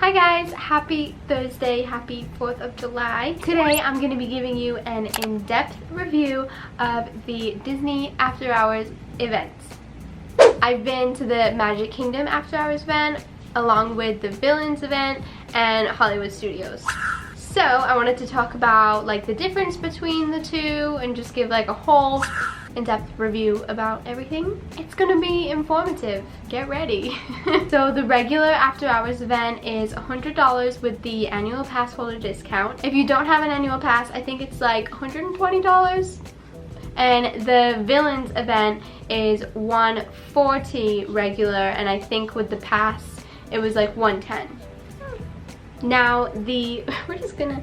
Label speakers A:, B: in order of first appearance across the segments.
A: Hi guys, happy Thursday, happy 4th of July. Today I'm going to be giving you an in-depth review of the Disney After Hours events. I've been to the Magic Kingdom After Hours event along with the Villains event and Hollywood Studios. So I wanted to talk about like the difference between the two and just give like a whole in-depth review about everything. It's gonna be informative. Get ready. So the regular After Hours event is $100 with the annual pass holder discount. If you don't have an annual pass, I think it's like $120. And the Villains event is $140 regular, and I think with the pass it was like $110. Now we're just gonna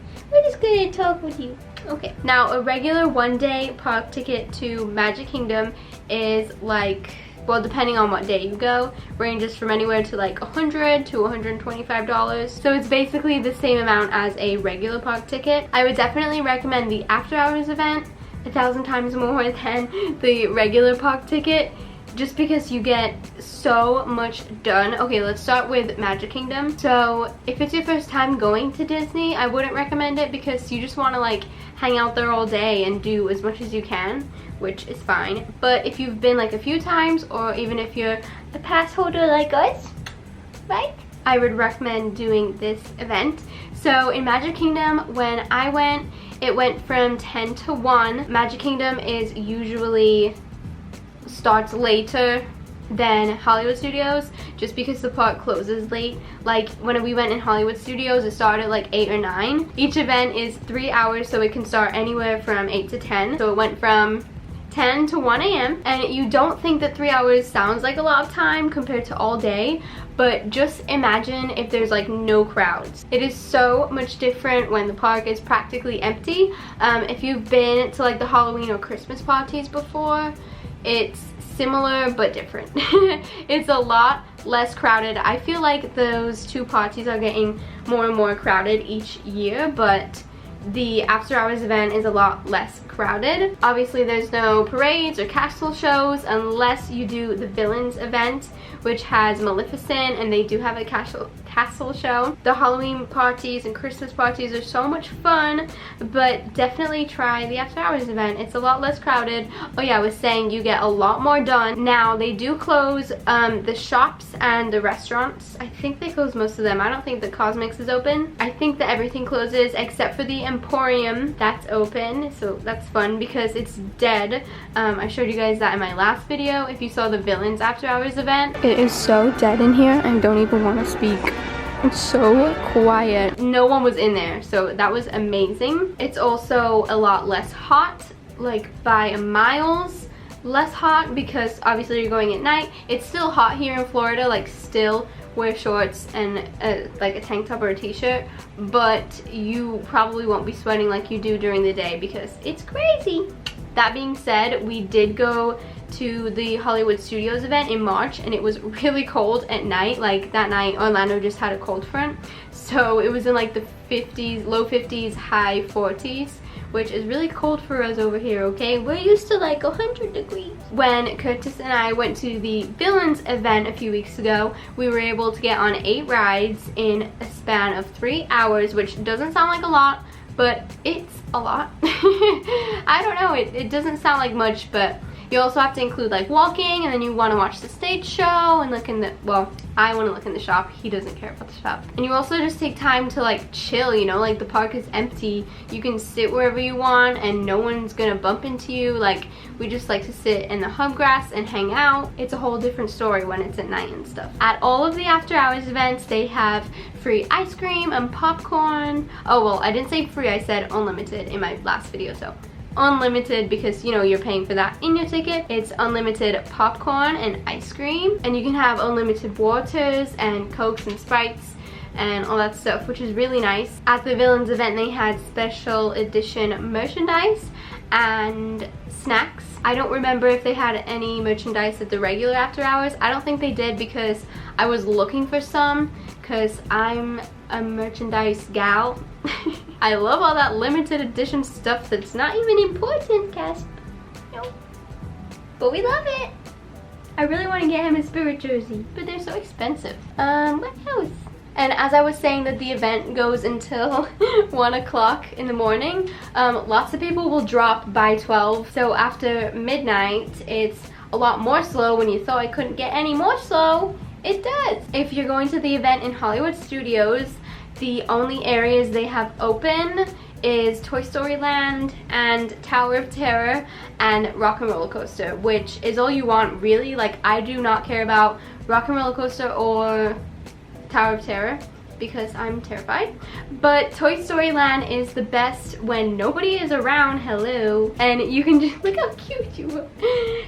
A: talk with you. Okay, now a regular one-day park ticket to Magic Kingdom is like, well, depending on what day you go, ranges from anywhere to like $100 to $125. So it's basically the same amount as a regular park ticket. I would definitely recommend the After Hours event 1,000 times more than the regular park ticket, just because you get so much done. Okay, let's start with Magic Kingdom. So if it's your first time going to Disney, I wouldn't recommend it because you just want to like hang out there all day and do as much as you can, which is fine. But if you've been like a few times, or even if you're a pass holder like us, right? I would recommend doing this event. So in Magic Kingdom, when I went, it went from 10 to 1. Magic Kingdom is usually starts later than Hollywood Studios just because the park closes late. Like when we went in Hollywood Studios, it started at like 8 or 9. Each event is 3 hours, so it can start anywhere from 8 to 10. So it went from 10 to 1 a.m. and you don't think that 3 hours sounds like a lot of time compared to all day, but just imagine if there's like no crowds. It is so much different when the park is practically empty. If you've been to like the Halloween or Christmas parties before, it's similar but different. It's a lot less crowded. I feel like those two parties are getting more and more crowded each year, but the After Hours event is a lot less crowded. Obviously there's no parades or castle shows unless you do the Villains event, which has Maleficent, and they do have a castle show. The Halloween parties and Christmas parties are so much fun, but definitely try the After Hours event. It's a lot less crowded. Oh yeah, I was saying you get a lot more done. Now they do close the shops and the restaurants. I think they close most of them. I don't think the Cosmix is open. I think that everything closes except for the Emporium. That's open, so that's fun because it's dead. I showed you guys that in my last video if you saw the Villains After Hours event. It is so dead in here. I don't even want to speak. It's so quiet. No one was in there, so that was amazing. It's also a lot less hot, like by miles less hot, because obviously you're going at night. It's still hot here in Florida, like still wear shorts and like a tank top or a t-shirt, but you probably won't be sweating like you do during the day because it's crazy. That being said, we did go to the Hollywood Studios event in March, and it was really cold at night. Like that night Orlando just had a cold front, so it was in like the 50s, low 50s, high 40s, which is really cold for us over here, okay? We're used to like 100 degrees. When Curtis and I went to the Villains event a few weeks ago, we were able to get on 8 rides in a span of 3 hours, which doesn't sound like a lot, but it's a lot. I don't know, it doesn't sound like much, but you also have to include like walking, and then you want to watch the stage show and look in the, well, I want to look in the shop. He doesn't care about the shop. And you also just take time to like chill, you know, like the park is empty. You can sit wherever you want and no one's gonna bump into you. Like we just like to sit in the hub grass and hang out. It's a whole different story when it's at night and stuff. At all of the After Hours events, they have free ice cream and popcorn. Oh well, I didn't say free, I said unlimited in my last video, so unlimited because you know you're paying for that in your ticket. It's unlimited popcorn and ice cream, and you can have unlimited waters and Cokes and Sprites and all that stuff, which is really nice. At the Villains event they had special edition merchandise and snacks. I don't remember if they had any merchandise at the regular After Hours. I don't think they did because I was looking for some because I'm a merchandise gal. I love all that limited edition stuff that's not even important, Casp. No. But we love it. I really want to get him a Spirit jersey, but they're so expensive. What else? And as I was saying that the event goes until 1 o'clock in the morning, lots of people will drop by 12. So after midnight, it's a lot more slow. When you thought I couldn't get any more slow, it does. If you're going to the event in Hollywood Studios, the only areas they have open is Toy Story Land and Tower of Terror and Rock and Roller Coaster, which is all you want really. Like, I do not care about Rock and Roller Coaster or Tower of Terror because I'm terrified, but Toy Story Land is the best when nobody is around. Hello. And you can just look how cute you are,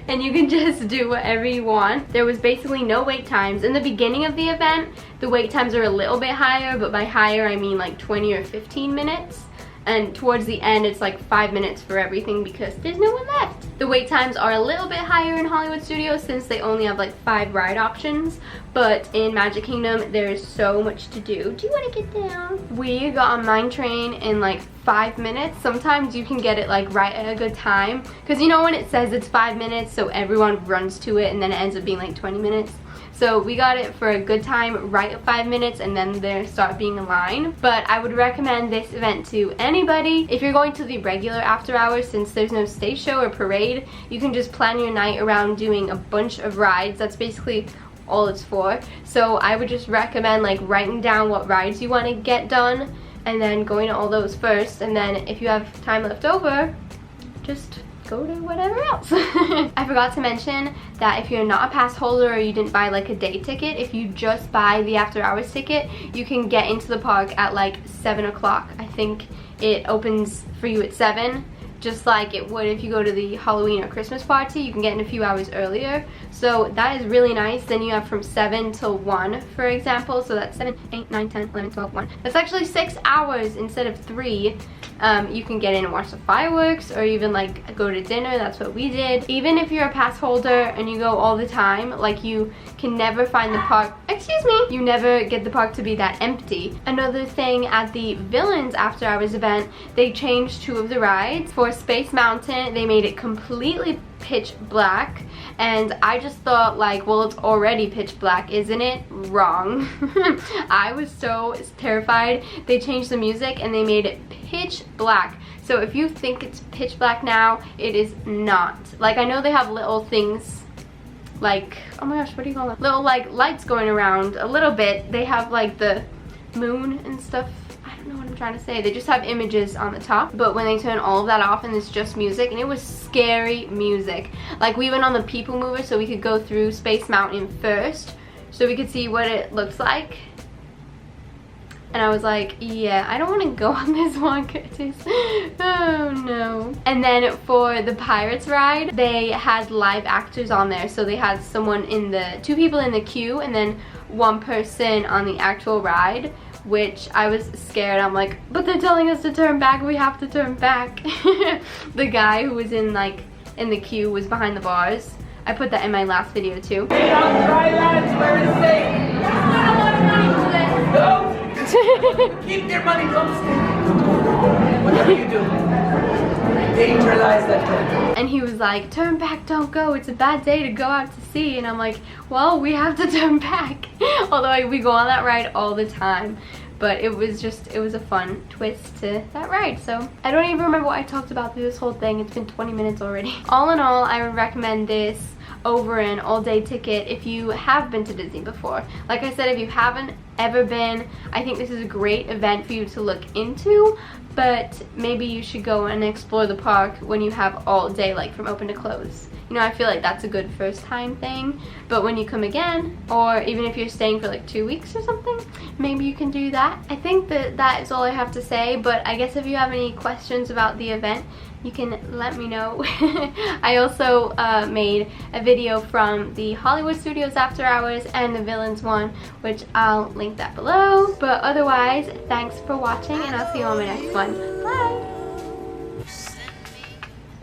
A: and you can just do whatever you want. There was basically no wait times. In the beginning of the event, the wait times are a little bit higher, but by higher I mean like 20 or 15 minutes. And towards the end, it's like 5 minutes for everything because there's no one left. The wait times are a little bit higher in Hollywood Studios since they only have like 5 ride options. But in Magic Kingdom, there's so much to do. Do you want to get down? We got on Mine Train in like 5 minutes. Sometimes you can get it like right at a good time. Because you know when it says it's 5 minutes, so everyone runs to it and then it ends up being like 20 minutes. So we got it for a good time right at 5 minutes, and then there start being a line. But I would recommend this event to anybody. If you're going to the regular after hours, since there's no stage show or parade, you can just plan your night around doing a bunch of rides. That's basically all it's for. So I would just recommend like writing down what rides you want to get done and then going to all those first, and then if you have time left over, just go to whatever else. I forgot to mention that if you're not a pass holder or you didn't buy like a day ticket, if you just buy the after hours ticket, you can get into the park at like 7 o'clock. I think it opens for you at 7, just like it would if you go to the Halloween or Christmas party. You can get in a few hours earlier, so that is really nice. Then you have from 7 till 1, for example, so that's 7, 8, 9, 10, 11, 12, 1. That's actually 6 hours instead of 3. You can get in and watch the fireworks or even like go to dinner. That's what we did. Even if you're a pass holder and you go all the time, like you can never find the park, excuse me, you never get the park to be that empty. Another thing at the Villains After Hours event, they changed 2 of the rides. For Space Mountain, they made it completely pitch black, and I just thought like, well, it's already pitch black, isn't it? Wrong. I was so terrified. They changed the music and they made it pitch black. So if you think it's pitch black now, it is not. Like, I know they have little things like, oh my gosh, what do you call them? Little like lights going around a little bit. They have like the moon and stuff. I don't know what I'm trying to say. They just have images on the top, but when they turn all of that off and it's just music, and it was scary music. Like, we went on the People Mover so we could go through Space Mountain first so we could see what it looks like. And I was like, yeah, I don't want to go on this one, Curtis. Oh no. And then for the Pirates ride, they had live actors on there. So they had someone in the, 2 people in the queue and then 1 person on the actual ride, which I was scared. I'm like, but they're telling us to turn back, we have to turn back. The guy who was in like in the queue was behind the bars. I put that in my last video too.
B: Hey, on dry lands where it is safe. No. Keep your money, don't stay. Whatever you do, danger lies that way.
A: And he was like, turn back, don't go, it's a bad day to go out to sea. And I'm like, well, we have to turn back. Although we go on that ride all the time. But it was a fun twist to that ride. So I don't even remember what I talked about through this whole thing. It's been 20 minutes already. All in all, I would recommend this over an all-day ticket if you have been to Disney before. Like I said, if you haven't ever been, I think this is a great event for you to look into, but maybe you should go and explore the park when you have all day, like from open to close. You know, I feel like that's a good first time thing, but when you come again, or even if you're staying for like 2 weeks or something, maybe you can do that. I think that is all I have to say, but I guess if you have any questions about the event, you can let me know. I also made a video from the Hollywood Studios After Hours and the Villains one, which I'll link that below. But otherwise, thanks for watching, and I'll see you on my next one. Bye!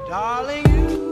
B: Darling, you